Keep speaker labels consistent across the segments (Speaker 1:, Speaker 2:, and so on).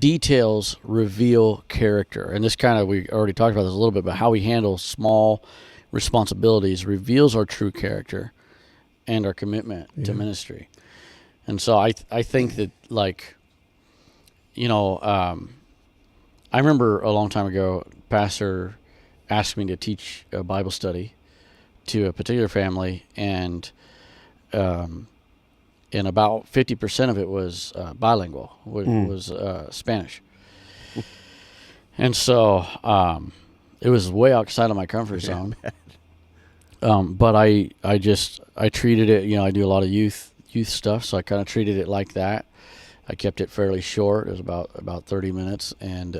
Speaker 1: details reveal character. And this kind of, we already talked about this a little bit, but how we handle small responsibilities reveals our true character and our commitment to ministry. And so I think that, like, you know, I remember a long time ago, pastor asked me to teach a Bible study to a particular family, and about 50% of it was bilingual, was Spanish. And so it was way outside of my comfort zone. But I treated it, you know, I do a lot of youth stuff, so I kind of treated it like that. I kept it fairly short. It was about 30 minutes, and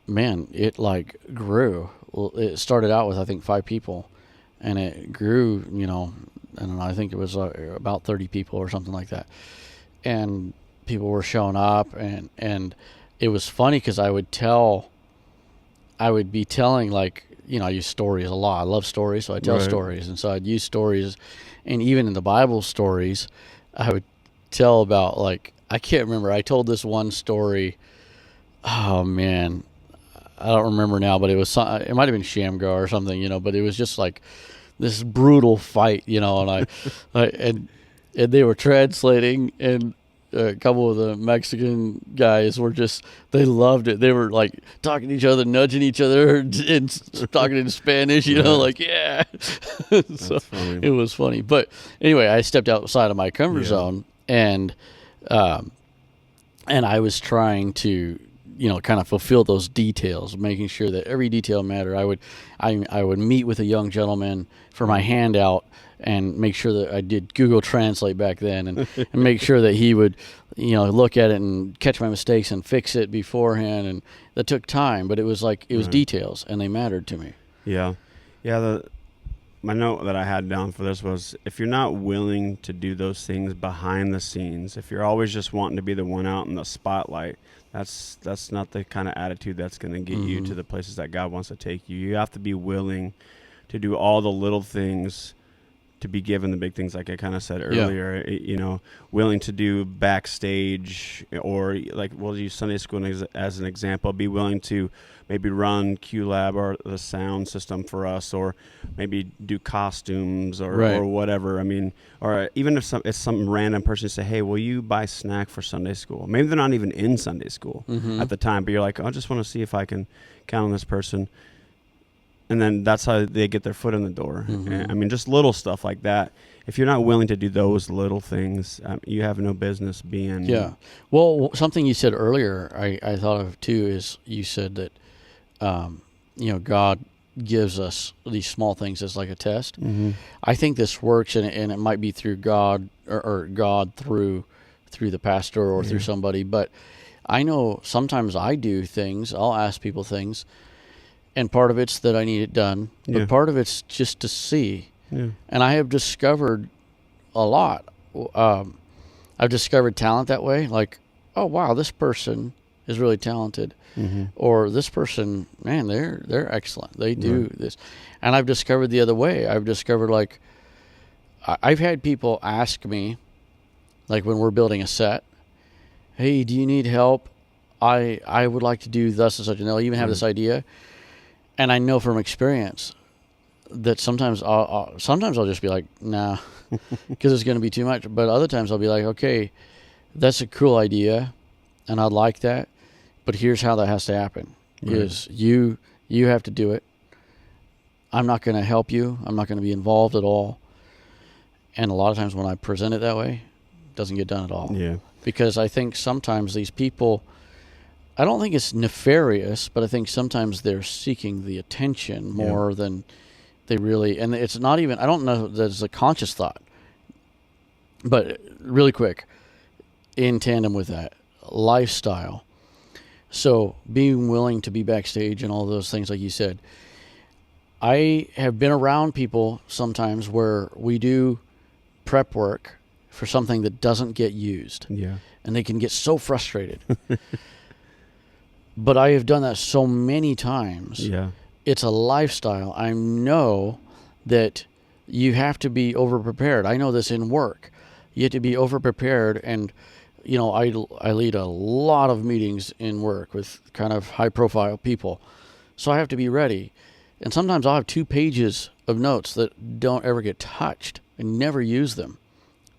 Speaker 1: man, it like grew. Well, it started out with, I think, 5 people, and it grew, you know, I don't know, I think it was about 30 people or something like that. And people were showing up, and it was funny because I would be telling, like, you know, I use stories a lot. I love stories, so I tell stories. And so I'd use stories, and even in the Bible stories, I would tell about, like, I can't remember. I told this one story. Oh man, I don't remember now, but it might have been Shamgar or something, you know. But it was just like this brutal fight, you know. And and they were translating, and a couple of the Mexican guys were they loved it. They were like talking to each other, nudging each other, and talking in Spanish, you know, like, yeah. So it was funny. But anyway, I stepped outside of my comfort zone, and I was trying to, you know, kind of fulfill those details, making sure that every detail mattered. I would meet with a young gentleman for my handout and make sure that I did Google Translate back then, and make sure that he would, you know, look at it and catch my mistakes and fix it beforehand. And that took time, but it was like, it was details, and they mattered to me. Yeah.
Speaker 2: Yeah. My note that I had down for this was, if you're not willing to do those things behind the scenes, if you're always just wanting to be the one out in the spotlight, that's not the kind of attitude that's going to get you to the places that God wants to take you. You have to be willing to do all the little things to be given the big things, like I kind of said earlier. You know, willing to do backstage, or like we'll use Sunday school as an example. Be willing to maybe run QLab or the sound system for us, or maybe do costumes or whatever. I mean, or even if it's some random person say, hey, will you buy snack for Sunday school? Maybe they're not even in Sunday school at the time, but you're like, I just want to see if I can count on this person. And then that's how they get their foot in the door. I mean, just little stuff like that. If you're not willing to do those little things, you have no business being.
Speaker 1: Yeah. Well, something you said earlier, I thought of too, is you said that, you know, God gives us these small things as like a test. I think this works, and it might be through God or God through the pastor or through somebody. But I know sometimes I do things. I'll ask people things, and part of it's that I need it done, but part of it's just to see. And I have discovered a lot. I've discovered talent that way. Like, oh wow, this person is really talented, or this person, man, they're excellent. They do this. And I've discovered the other way. I've discovered, like, I've had people ask me, like when we're building a set, hey, do you need help? I would like to do thus and such, and they'll even have this idea. And I know from experience that sometimes I'll just be like, nah, because it's going to be too much. But other times I'll be like, okay, that's a cool idea, and I'd like that, but here's how that has to happen: is you have to do it. I'm not going to help you. I'm not going to be involved at all. And a lot of times when I present it that way, it doesn't get done at all. Yeah. Because I think sometimes these people, I don't think it's nefarious, but I think sometimes they're seeking the attention more than they really, and it's not even, I don't know that it's a conscious thought. But really quick, in tandem with that, lifestyle. So being willing to be backstage and all those things, like you said, I have been around people sometimes where we do prep work for something that doesn't get used. Yeah. And they can get so frustrated. But I have done that so many times. Yeah. It's a lifestyle. I know that you have to be over-prepared. I know this in work. You have to be over-prepared, and I lead a lot of meetings in work with kind of high profile people. So I have to be ready. And sometimes I'll have 2 pages of notes that don't ever get touched. I never use them,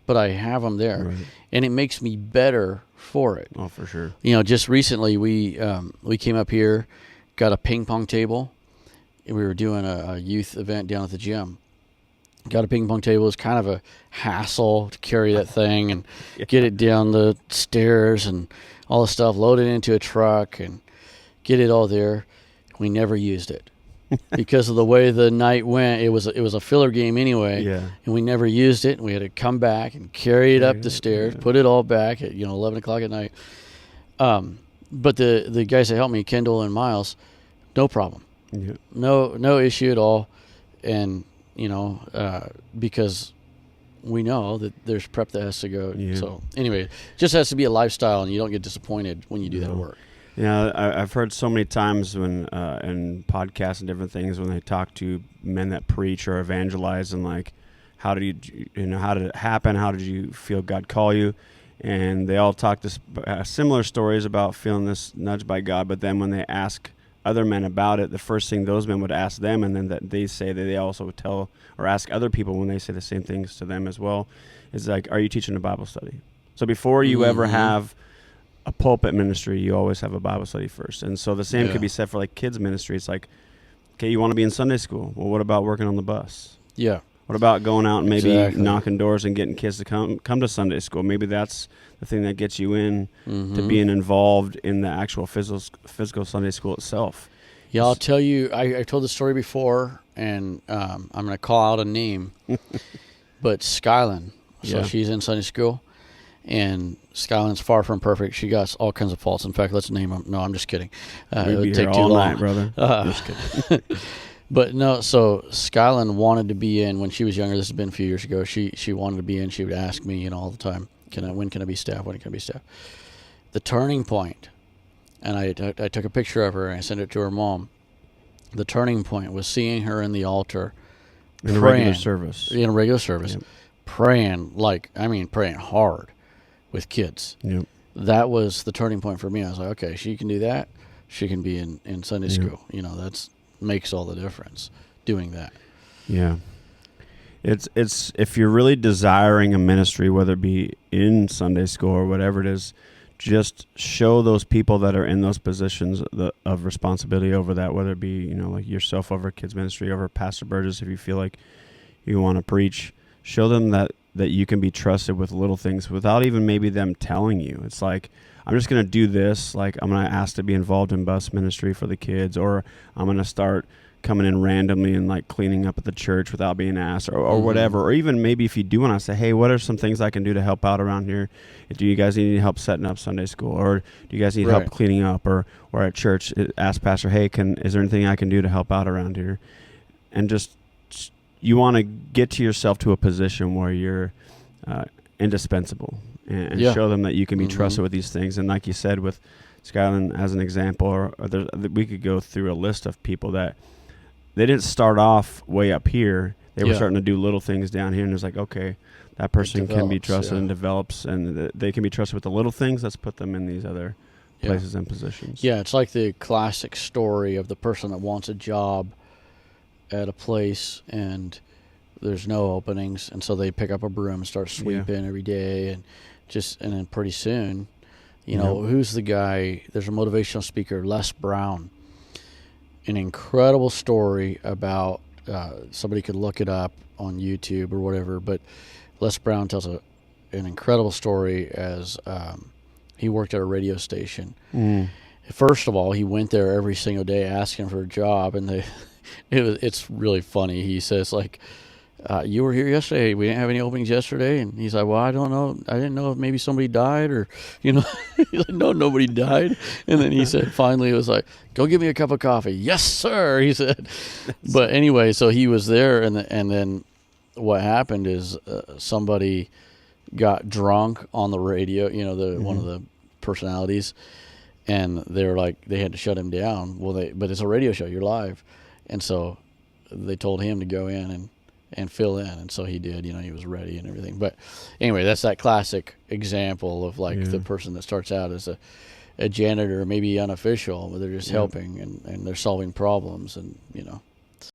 Speaker 1: but I have them there.
Speaker 2: Right.
Speaker 1: And it makes me better for it.
Speaker 2: Oh, for sure.
Speaker 1: Just recently we came up here, got a ping pong table, and we were doing a youth event down at the gym. Got a ping pong table. It's kind of a hassle to carry that thing and get it down the stairs and all the stuff, load it into a truck and get it all there. We never used it because of the way the night went. It was a filler game anyway, and we never used it. And we had to come back and carry it up the stairs, put it all back at 11 o'clock at night. But the guys that helped me, Kendall and Miles, no problem, no issue at all, and because we know that there's prep that has to go. Yeah. So anyway, it just has to be a lifestyle, and you don't get disappointed when you do that work.
Speaker 2: Yeah, I've heard so many times when in podcasts and different things when they talk to men that preach or evangelize and like, how did how did it happen? How did you feel God call you? And they all talk this similar stories about feeling this nudge by God. But then when they ask other men about it, the first thing those men would ask them, and then that they say that they also would tell or ask other people when they say the same things to them as well, is like, are you teaching a Bible study? So before you ever have a pulpit ministry, you always have a Bible study first. And so the same could be said for like kids ministry. It's like, okay, you want to be in Sunday school. Well, what about working on the bus?
Speaker 1: Yeah.
Speaker 2: What about going out and maybe knocking doors and getting kids to come to Sunday school? Maybe that's the thing that gets you in to being involved in the actual physical Sunday school itself.
Speaker 1: Yeah, I'll tell you, I told the story before, and I'm going to call out a name, but Skyland, she's in Sunday school, and Skyland's far from perfect. She got all kinds of faults. In fact, let's name them. No, I'm just kidding.
Speaker 2: It would take too long. Night, brother. Just kidding.
Speaker 1: But no, so Skyland wanted to be in when she was younger. This has been a few years ago. She wanted to be in. She would ask me, all the time, when can I be staff? When can I be staff? The turning point, and I took a picture of her and I sent it to her mom. The turning point was seeing her in the altar,
Speaker 2: in a regular service.
Speaker 1: In a regular service, praying praying hard with kids.
Speaker 2: Yep.
Speaker 1: That was the turning point for me. I was like, okay, she can do that. She can be in Sunday school. That's makes all the difference doing that.
Speaker 2: Yeah. It's if you're really desiring a ministry, whether it be in Sunday school or whatever it is, just show those people that are in those positions of responsibility over that, whether it be, like yourself over kids ministry, over Pastor Burgess, if you feel like you want to preach, show them that you can be trusted with little things without even maybe them telling you. It's like, I'm just going to do this. Like, I'm going to ask to be involved in bus ministry for the kids, or I'm going to start coming in randomly and like cleaning up at the church without being asked, or whatever. Or even maybe if you do want to say, hey, what are some things I can do to help out around here? Do you guys need any help setting up Sunday school? Or do you guys need help cleaning up? Or at church, ask Pastor, hey, is there anything I can do to help out around here? And just, you want to get to yourself to a position where you're indispensable. And show them that you can be trusted with these things. And like you said, with Skyland as an example, or we could go through a list of people that they didn't start off way up here. They were starting to do little things down here, and it's like, okay, that person can be trusted and develops, and they can be trusted with the little things. Let's put them in these other places and positions.
Speaker 1: Yeah, it's like the classic story of the person that wants a job at a place, and there's no openings, and so they pick up a broom and start sweeping every day, and then pretty soon, who's the guy? There's a motivational speaker, Les Brown. An incredible story about somebody could look it up on YouTube or whatever, but Les Brown tells an incredible story as he worked at a radio station. First of all, he went there every single day asking for a job, and it's really funny. He says, like, you were here yesterday. We didn't have any openings yesterday. And he's like, well, I don't know. I didn't know if maybe somebody died or, He's like, no, nobody died. And then he said, finally, it was like, go get me a cup of coffee. Yes, sir, he said. But anyway, so he was there. And then what happened is somebody got drunk on the radio, one of the personalities. And they were like, they had to shut him down. Well, but it's a radio show. You're live. And so they told him to go in and fill in. And so he did. He was ready and everything. But anyway, that's that classic example of like the person that starts out as a janitor, maybe unofficial, but they're just helping and they're solving problems, and